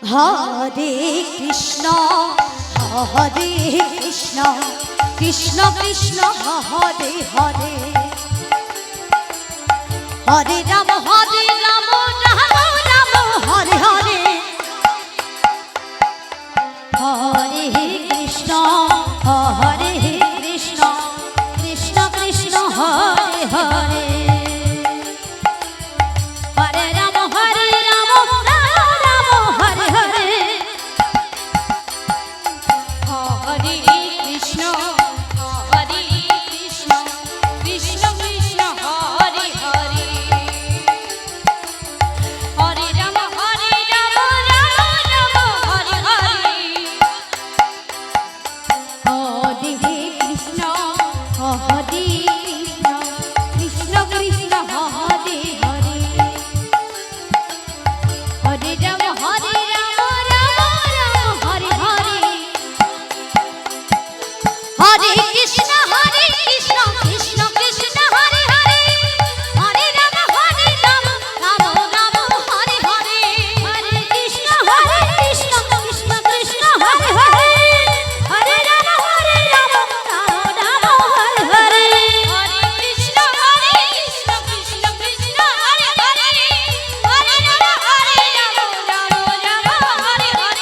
Hare Krishna Hare Krishna Krishna Krishna Hare Hare Hare Ram Ram Ram Hare Hare Hare Krishna Hare Krishna Krishna Krishna Hare Hare Hare Ram Ram Ram Hare Hare Hare Krishna Krishna Krishna Hare Hare Hare Ram Ram Ram Hare Hare Hare Krishna Hare Krishna Krishna Krishna Hare Hare Hare Ram Ram Hare Hare Hare Krishna Krishna Krishna Hare Hare Hare Ram Ram Ram Hare Hare Hare Krishna Krishna Krishna Hare Hare Hare Ram Ram Ram Hare Hare Hare Krishna Krishna Krishna Hare Hare Hare Ram Ram Ram Hare Hare Hare Krishna Krishna Krishna Hare Hare Hare Ram Ram Ram Hare Hare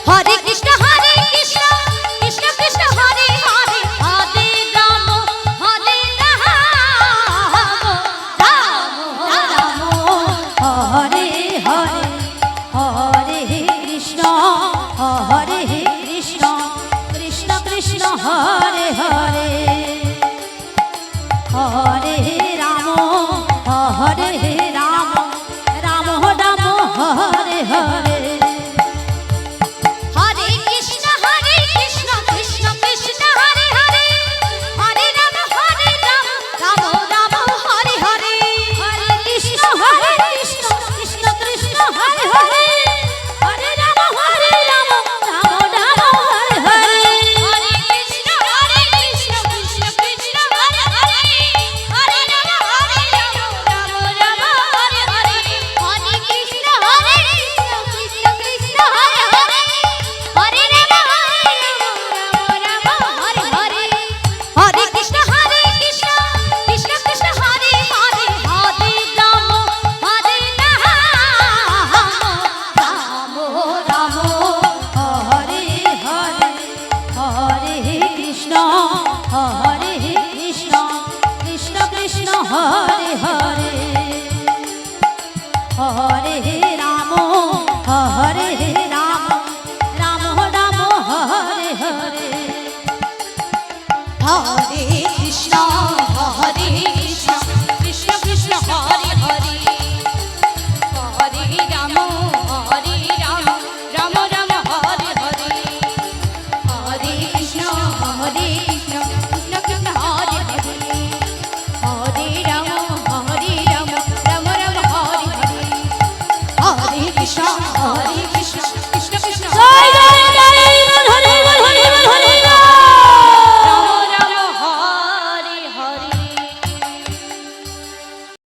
Hare Krishna Krishna Krishna Hare Hare Hare Ram Ram Hare Hare Hare Krishna Krishna Krishna Hare Hare Hare Ram Ram Ram Hare Hare Hare Krishna Krishna Krishna Hare Hare Hare Ram Ram Ram Hare Hare Hare Krishna Krishna Krishna Hare Hare Hare Ram Ram Ram Hare Hare Hare Krishna Krishna Krishna Hare Hare Hare Ram Ram Ram Hare Hare Hare Krishna Krishna Krishna Hare Hare Hare Ram Ram Hare Hare Hare Krishna Krishna Krishna Hare Hare Hare Ram Ram Hare Hare Hare Krishna Krishna Krishna Hare Hare Hare Ram Ram Ram Hare Hare Hare Krishna